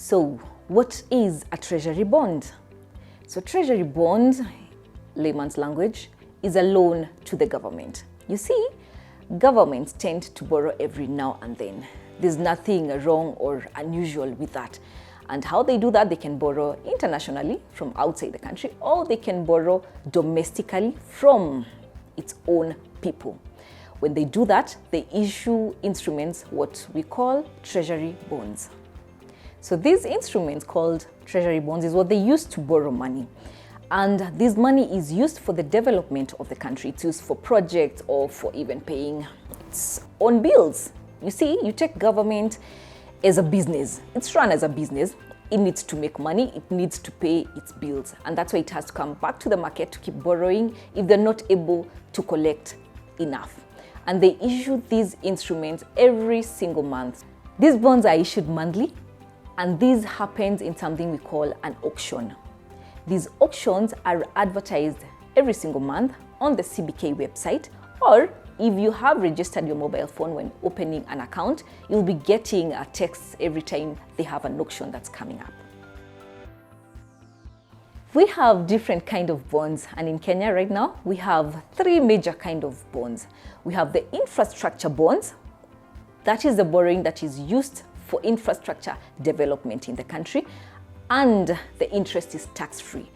So what is a treasury bond? So treasury bond, layman's language, is a loan to the government. You see, governments tend to borrow every now and then. There's nothing wrong or unusual with that. And how they do that, they can borrow internationally from outside the country, or they can borrow domestically from its own people. When they do that, they issue instruments, what we call treasury bonds. So these instruments called treasury bonds is what they use to borrow money. And this money is used for the development of the country. It's used for projects or for even paying its own bills. You see, you take government as a business. It's run as a business. It needs to make money. It needs to pay its bills. And that's why it has to come back to the market to keep borrowing if they're not able to collect enough. And they issue these instruments every single month. These bonds are issued monthly, and this happens in something we call an auction. These auctions are advertised every single month on the CBK website, or if you have registered your mobile phone when opening an account, you'll be getting a text every time they have an auction that's coming up. We have different kind of bonds, and in Kenya right now, we have three major kind of bonds. We have the infrastructure bonds. That is the borrowing that is used for infrastructure development in the country, and the interest is tax-free.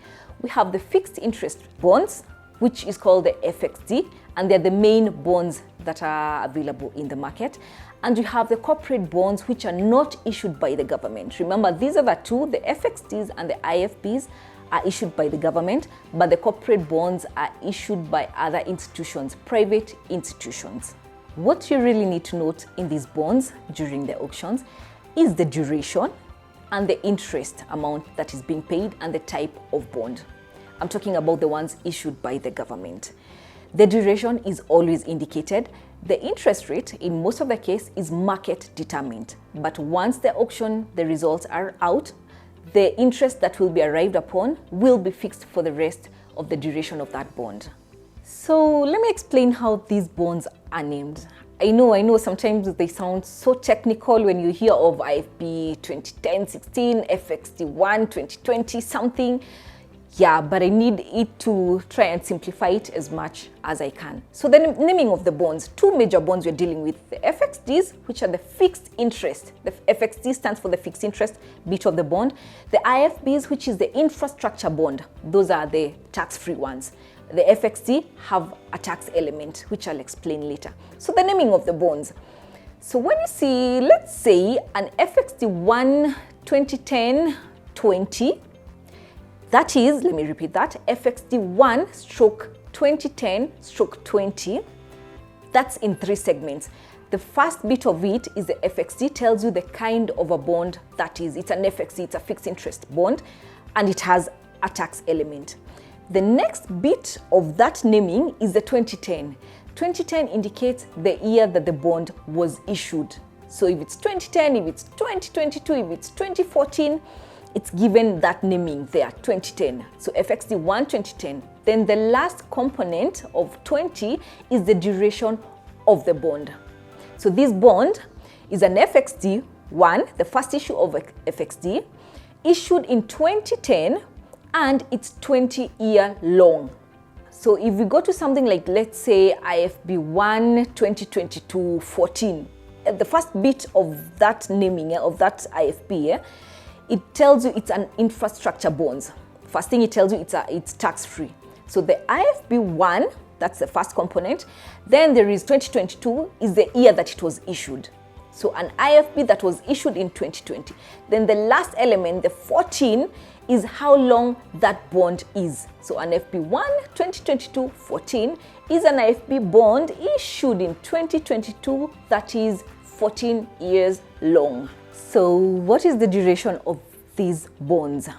We have the fixed interest bonds, which is called the FXD, and they're the main bonds that are available in the market. And we have the corporate bonds, which are not issued by the government. Remember, these are the two, the FXDs and the IFBs are issued by the government, but the corporate bonds are issued by other institutions, private institutions. What you really need to note in these bonds during the auctions is the duration and the interest amount that is being paid and the type of bond. I'm talking about the ones issued by the government. The duration is always indicated. The interest rate in most of the case is market determined. But once the auction, the results are out, the interest that will be arrived upon will be fixed for the rest of the duration of that bond. So let me explain how these bonds are named. I know sometimes they sound so technical when you hear of IFB 2010-16, FXD1 2020 something. Yeah, but I need it to try and simplify it as much as I can. So the naming of the bonds, two major bonds we're dealing with, the FXDs, which are the fixed interest. The FXD stands for the fixed interest bit of the bond. The IFBs, which is the infrastructure bond, those are the tax-free ones. The FXD have a tax element, which I'll explain later. So the naming of the bonds. So when you see, let's say an FXD1 2010-20, that is, let me repeat that, FXD1/2010/20, that's in three segments. The first bit of it is the FXD, tells you the kind of a bond that is. It's an FXD, it's a fixed interest bond, and it has a tax element. The next bit of that naming is the 2010. 2010 indicates the year that the bond was issued. So if it's 2010, if it's 2022, if it's 2014, it's given that naming there, 2010. So FXD1 2010. Then the last component of 20 is the duration of the bond. So this bond is an FXD1, the first issue of FXD, issued in 2010, and it's 20-year long. So if we go to something like, let's say, IFB1 2022-14, the first bit of that naming, of that IFB, it tells you it's an infrastructure bonds. First thing it tells you it's tax-free. So the IFB1, that's the first component. Then there is 2022 is the year that it was issued. So an IFB that was issued in 2020. Then the last element, the 14, is how long that bond is. So an FB1 2022-14 is an IFB bond issued in 2022 that is 14 years long. So what is the duration of these bonds?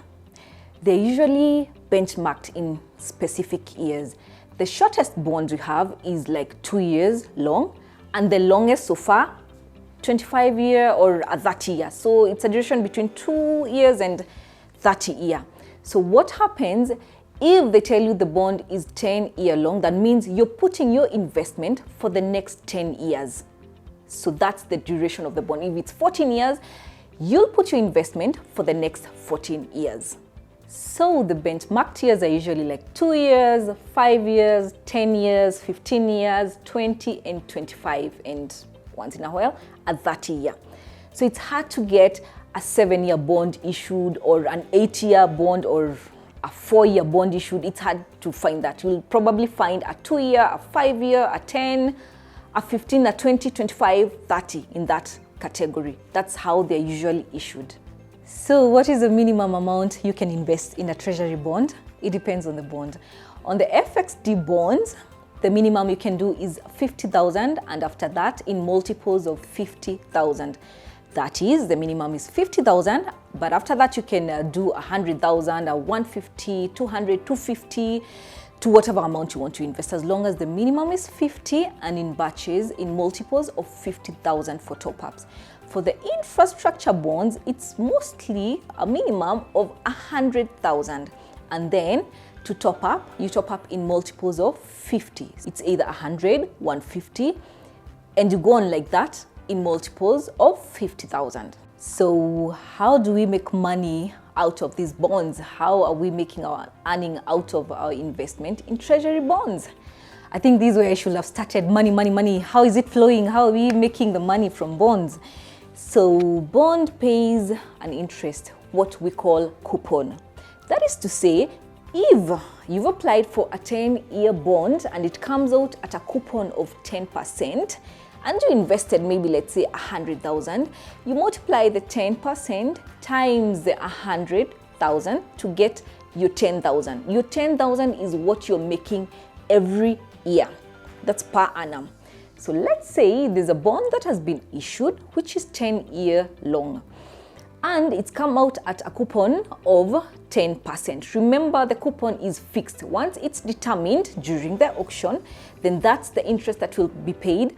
They're usually benchmarked in specific years. The shortest bond we have is like 2 years long, and the longest so far, 25 year or 30 years. So it's a duration between 2 years and 30 years. So what happens if they tell you the bond is 10-year long? That means you're putting your investment for the next 10 years. So that's the duration of the bond. If it's 14 years, you'll put your investment for the next 14 years. So the benchmarked years are usually like 2 years, 5 years, 10 years, 15 years, 20 and 25, and once in a while, a 30 year. So it's hard to get a 7-year bond issued or an 8-year bond or a 4-year bond issued. It's hard to find that. You'll probably find a 2-year, a 5-year, a 10, a 15, a 20, 25, 30 in that category. That's how they're usually issued. So what is the minimum amount you can invest in a treasury bond? It depends on the bond. On the FXD bonds, the minimum you can do is 50,000, and after that in multiples of 50,000. That is, the minimum is 50,000, but after that you can do 100,000, 150, 200, 250, to whatever amount you want to invest, as long as the minimum is 50 and in batches in multiples of 50,000 for top-ups. For the infrastructure bonds, it's mostly a minimum of 100,000, and then to top up, you top up in multiples of 50. It's either 100, 150, and you go on like that in multiples of 50,000. So how do we make money out of these bonds? How are we making our earning out of our investment in treasury bonds? I think this is where I should have started. Money, money, money. How is it flowing? How are we making the money from bonds? So bond pays an interest, what we call coupon. That is to say, if you've applied for a 10-year bond and it comes out at a coupon of 10%, and you invested maybe, let's say, 100,000, you multiply the 10% times the 100,000 to get your 10,000. Your 10,000 is what you're making every year. That's per annum. So let's say there's a bond that has been issued, which is 10-year long, and it's come out at a coupon of 10%. Remember, the coupon is fixed. Once it's determined during the auction, then that's the interest that will be paid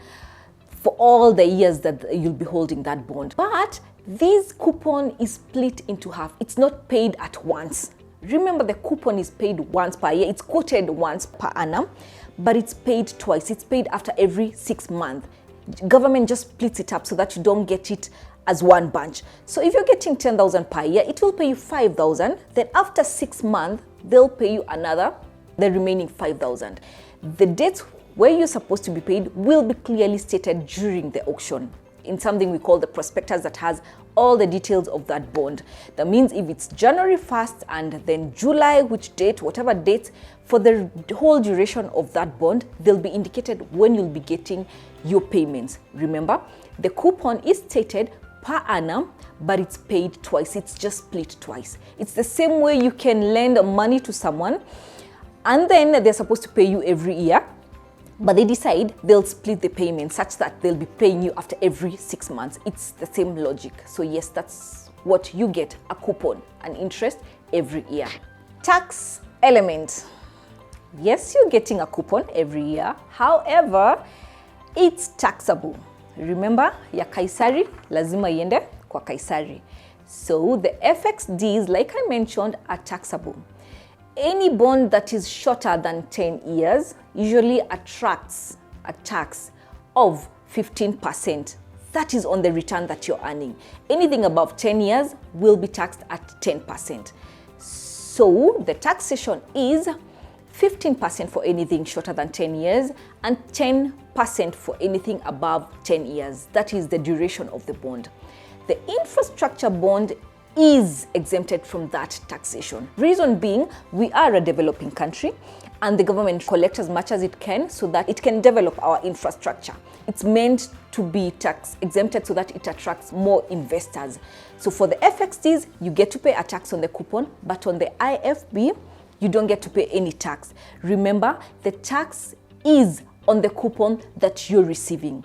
for all the years that you'll be holding that bond. But this coupon is split into half. It's not paid at once. Remember, the coupon is paid once per year. It's quoted once per annum, but it's paid twice. It's paid after every 6 months. Government just splits it up so that you don't get it as one bunch. So if you're getting 10,000 per year, it will pay you 5,000. Then after 6 months, they'll pay you the remaining 5,000. The dates where you're supposed to be paid will be clearly stated during the auction in something we call the prospectus that has all the details of that bond. That means if it's January 1st and then July, which date, whatever date, for the whole duration of that bond, they'll be indicated when you'll be getting your payments. Remember, the coupon is stated per annum, but it's paid twice. It's just split twice. It's the same way you can lend money to someone and then they're supposed to pay you every year, but they decide they'll split the payment such that they'll be paying you after every 6 months. It's the same logic. So yes, that's what you get, a coupon, an interest every year. Tax element. Yes, you're getting a coupon every year. However, it's taxable. Remember, ya Kaisari lazima iende kwa Kaisari. So the FXDs, like I mentioned, are taxable. Any bond that is shorter than 10 years usually attracts a tax of 15%. That is on the return that you're earning. Anything above 10 years will be taxed at 10%. So the taxation is 15% for anything shorter than 10 years and 10% for anything above 10 years. That is the duration of the bond. The infrastructure bond is exempted from that taxation. Reason being, we are a developing country and the government collects as much as it can so that it can develop our infrastructure. It's meant to be tax exempted so that it attracts more investors. So for the FXDs, you get to pay a tax on the coupon, but on the IFB, you don't get to pay any tax. Remember, the tax is on the coupon that you're receiving.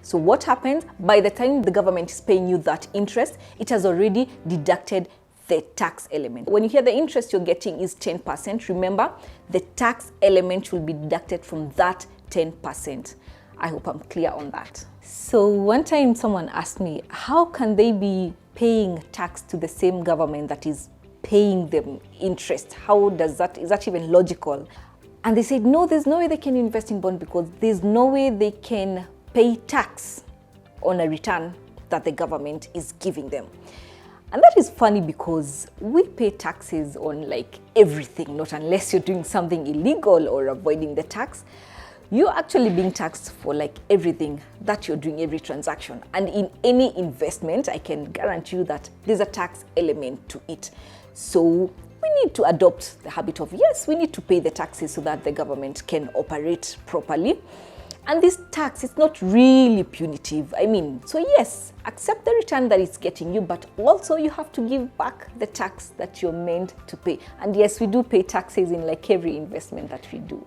So what happens? By the time the government is paying you that interest, it has already deducted the tax element. When you hear the interest you're getting is 10%, remember, the tax element will be deducted from that 10%. I hope I'm clear on that. So one time someone asked me, how can they be paying tax to the same government that is paying them interest? How does that, is that even logical? And they said, no, there's no way they can invest in bond because there's no way they can pay tax on a return that the government is giving them. And that is funny because we pay taxes on like everything, not unless you're doing something illegal or avoiding the tax. You're actually being taxed for like everything that you're doing, every transaction. And in any investment, I can guarantee you that there's a tax element to it. So we need to adopt the habit of, yes, we need to pay the taxes so that the government can operate properly. And this tax is not really punitive. I mean, so yes, accept the return that it's getting you, but also you have to give back the tax that you're meant to pay. And yes, we do pay taxes in like every investment that we do.